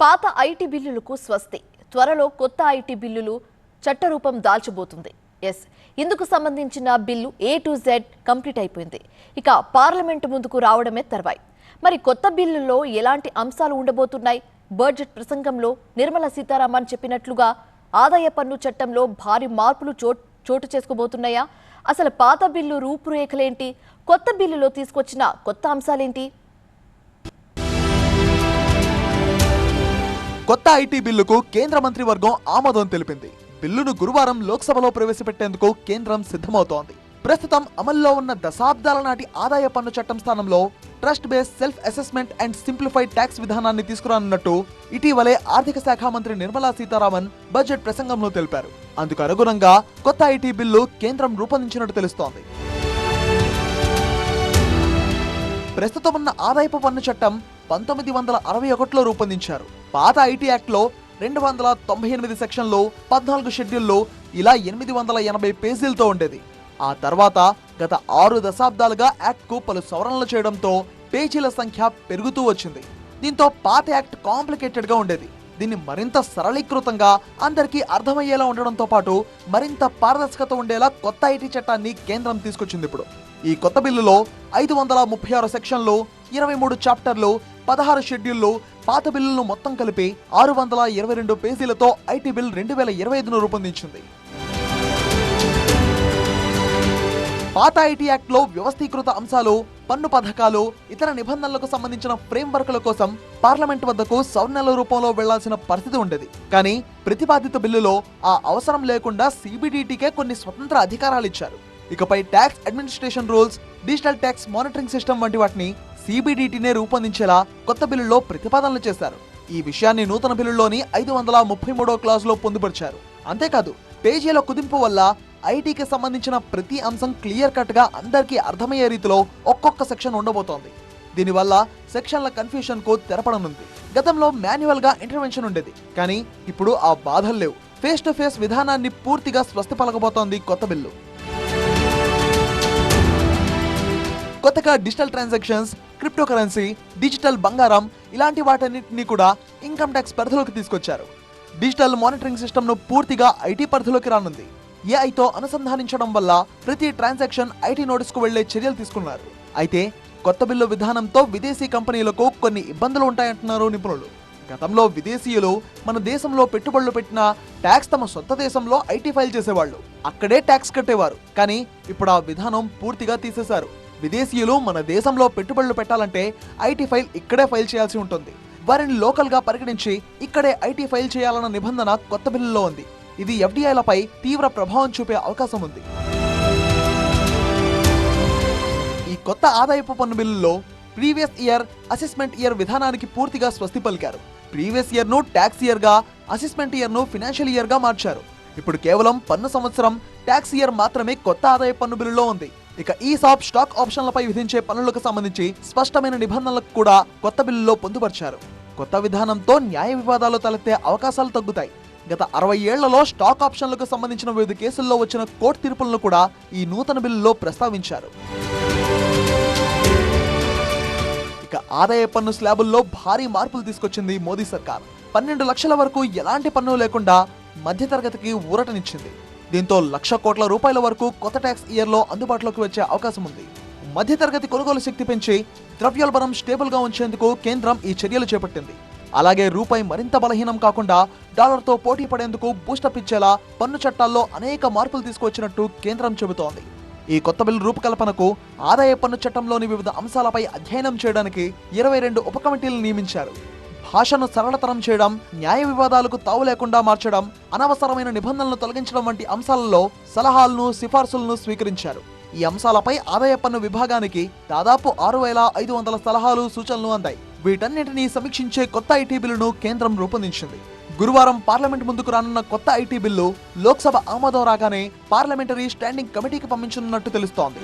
పాత ఐటీ బిల్లులకు స్వస్తి. త్వరలో కొత్త ఐటీ బిల్లులు చట్టరూపం దాల్చబోతుంది. ఇందుకు సంబంధించిన bill A to Z complete అయిపోయింది. ఇక పార్లమెంట్ ముందుకు రావడమే తర్వాయి. మరి కొత్త బిల్లుల్లో ఎలాంటి అంశాలు ఉండబోతున్నాయి? బడ్జెట్ ప్రసంగంలో నిర్మలా సీతారామన్ చెప్పినట్లుగా ఆదాయ పన్ను చట్టంలో భారీ మార్పులు చోటు చేసుకోబోతున్నాయా? అసలు పాత బిల్లు రూపురేఖలేంటి? కొత్త బిల్లులో తీసుకొచ్చిన కొత్త అంశాలేంటి? కొత్త ఐటీ బిల్లుకు కేంద్ర మంత్రివర్గం ఆమోదం తెలిపింది. బిల్లును గురువారం లోక్సభలో ప్రవేశపెట్టేందుకు కేంద్రం సిద్ధమవుతోంది. ప్రస్తుతం అమల్లో ఉన్న దశాబ్దాల నాటి ఆదాయ పన్ను చట్టం స్థానంలో trust based self assessment and simplified tax విధానాన్ని తీసుకురానున్నట్టు ఇటీవలే ఆర్థిక శాఖ మంత్రి నిర్మలా సీతారామన్ బడ్జెట్ ప్రసంగంలో తెలిపారు. అందుకు అనుగుణంగా కొత్త ఐటీ బిల్లు కేంద్రం రూపొందించినట్టు తెలుస్తోంది. ప్రస్తుతం ఉన్న ఆదాయపు పన్ను చట్టం 1961లో రూపొందించారు. పాత ఐటీ యాక్ట్ లో 298 సెక్షన్లు, 14 షెడ్యూల్లో ఇలా 880 పేజీలతో ఉండేది. ఆ తర్వాత గత 6 దశాబ్దాలుగా యాక్ట్ కు పలు సవరణలు చేయడంతో పేజీల సంఖ్య పెరుగుతూ వచ్చింది. దీంతో పాత యాక్ట్ కాంప్లికేటెడ్ గా ఉండేది. దీన్ని మరింత సరళీకృతంగా అందరికీ అర్థమయ్యేలా ఉండడంతో పాటు మరింత పారదర్శకత ఉండేలా కొత్త ఐటీ చట్టాన్ని కేంద్రం తీసుకొచ్చింది. ఇప్పుడు ఈ కొత్త బిల్లులో 536 సెక్షన్లు, 23 చాప్టర్లు, 16 షెడ్యూళ్లు, పాత బిల్లులను మొత్తం కలిపి 622 పేజీలతో ఐటీ బిల్ 2025ను రూపొందించింది. పాత ఐటీ యాక్ట్ లో వ్యవస్థీకృత అంశాలు, పన్ను పథకాలు, ఇతర నిబంధనలకు సంబంధించిన ఫ్రేమ్వర్క్ల కోసం పార్లమెంట్ వద్దకు సవరణల రూపంలో వెళ్లాల్సిన పరిస్థితి ఉండేది. కానీ ప్రతిపాదిత బిల్లులో ఆ అవసరం లేకుండా CBDTకే కొన్ని స్వతంత్ర అధికారాలు ఇచ్చారు. ఇకపై tax administration rules, digital tax monitoring system వంటి వాటిని CBDTనే రూపొందించేలా కొత్త బిల్లులో ప్రతిపాదనలు చేశారు. ఈ విషయాన్ని నూతన బిల్లులోని 533వ క్లాజులో పొందుపరిచారు. అంతేకాదు పేజీల కుదింపు వల్ల ఐటీకి సంబంధించిన ప్రతి అంశం క్లియర్ కట్ గా అందరికీ అర్థమయ్యే రీతిలో ఒక్కొక్క సెక్షన్ ఉండబోతోంది. దీనివల్ల సెక్షన్ల కన్ఫ్యూషన్ కు తెరపడనుంది. గతంలో మాన్యువల్ గా ఇంటర్వెన్షన్ ఉండేది, కానీ ఇప్పుడు ఆ బాధలు లేవు. ఫేస్ టు ఫేస్ విధానాన్ని పూర్తిగా స్వస్తి పలకబోతోంది కొత్త బిల్లు. కొత్తగా digital transactions, crypto currency, digital బంగారం ఇలాంటి వాటన్నిటిని కూడా ఇన్కమ్ ట్యాక్స్ పరిధిలోకి తీసుకొచ్చారు. డిజిటల్ మానిటరింగ్ సిస్టమ్ ను పూర్తిగా ఐటీ పరిధిలోకి రానుంది. ఏఐతో అనుసంధానించడం వల్ల ప్రతి ట్రాన్సాక్షన్ ఐటీ నోటీస్కు వెళ్లే చర్యలు తీసుకున్నారు. అయితే కొత్త బిల్లు విధానంతో విదేశీ కంపెనీలకు కొన్ని ఇబ్బందులు ఉంటాయంటున్నారు నిపుణులు. గతంలో విదేశీయులు మన దేశంలో పెట్టుబడులు పెట్టిన ట్యాక్స్ తమ సొంత దేశంలో ఐటీ ఫైల్ చేసేవాళ్ళు, అక్కడే ట్యాక్స్ కట్టేవారు. కానీ ఇప్పుడు ఆ విధానం పూర్తిగా తీసేశారు. విదేశీయులు మన దేశంలో పెట్టుబడులు పెట్టాలంటే ఐటీ ఫైల్ ఇక్కడే ఫైల్ చేయాల్సి ఉంటుంది. వారిని లోకల్ గా పరిగణించి ఇక్కడే ఐటీ ఫైల్ చేయాలన్న నిబంధన కొత్త బిల్లులో ఉంది. ఇది FDIలపై తీవ్ర ప్రభావం చూపే అవకాశం ఉంది. ఈ కొత్త ఆదాయపు పన్ను బిల్లులో ప్రీవియస్ ఇయర్, అసెస్మెంట్ ఇయర్ విధానానికి పూర్తిగా స్వస్తి పలికారు. ప్రీవియస్ ఇయర్ ను ట్యాక్స్ ఇయర్ గా, అసెస్మెంట్ ఇయర్ ను ఫినాన్షియల్ ఇయర్ గా మార్చారు. ఇప్పుడు కేవలం పన్ను సంవత్సరం, ట్యాక్స్ ఇయర్ మాత్రమే కొత్త ఆదాయ పన్ను బిల్లులో ఉంది. ఇక ESOP, స్టాక్ ఆప్షన్లపై విధించే పన్నులకు సంబంధించి స్పష్టమైన నిబంధనలకు కూడా కొత్త బిల్లులో పొందుపరిచారు. కొత్త విధానంతో న్యాయ వివాదాలు తలెత్తే అవకాశాలు తగ్గుతాయి. గత 60 ఏళ్లలో స్టాక్ ఆప్షన్లకు సంబంధించిన వివిధ కేసుల్లో వచ్చిన కోర్టు తీర్పులను కూడా ఈ నూతన బిల్లులో ప్రస్తావించారు. ఇక ఆదాయ పన్ను స్లాబుల్లో భారీ మార్పులు తీసుకొచ్చింది మోదీ సర్కార్. 12 లక్షల వరకు ఎలాంటి పన్ను లేకుండా మధ్యతరగతికి ఊరటనిచ్చింది. దీంతో 1,00,000 కోట్ల రూపాయల వరకు కొత్త ట్యాక్స్ ఇయర్ లో అందుబాటులోకి వచ్చే అవకాశం ఉంది. మధ్యతరగతి కొనుగోలు శక్తి పెంచి ద్రవ్యోల్బణం స్టేబుల్ గా ఉంచేందుకు కేంద్రం ఈ చర్యలు చేపట్టింది. అలాగే రూపాయి మరింత బలహీనం కాకుండా డాలర్తో పోటీ పడేందుకు బూస్టప్ ఇచ్చేలా పన్ను చట్టాల్లో అనేక మార్పులు తీసుకొచ్చినట్టు కేంద్రం చెబుతోంది. ఈ కొత్త బిల్లు రూపకల్పనకు ఆదాయ పన్ను చట్టంలోని వివిధ అంశాలపై అధ్యయనం చేయడానికి 22 ఉప కమిటీలు నియమించారు. భాషను సరళతరం చేయడం, న్యాయ వివాదాలకు తావు లేకుండా మార్చడం, అనవసరమైన నిబంధనలను తొలగించడం వంటి అంశాలలో సలహాలను, సిఫార్సులను స్వీకరించారు. ఈ అంశాలపై ఆదాయ పన్ను విభాగానికి దాదాపు 6,500 సలహాలు, సూచనలు అందాయి. వీటన్నిటినీ సమీక్షించే కొత్త ఐటీ బిల్లును కేంద్రం రూపొందించింది. గురువారం పార్లమెంట్ ముందుకు రానున్న కొత్త ఐటీ బిల్లు లోక్సభ ఆమోదం రాగానే పార్లమెంటరీ స్టాండింగ్ కమిటీకి పంపించనున్నట్టు తెలుస్తోంది.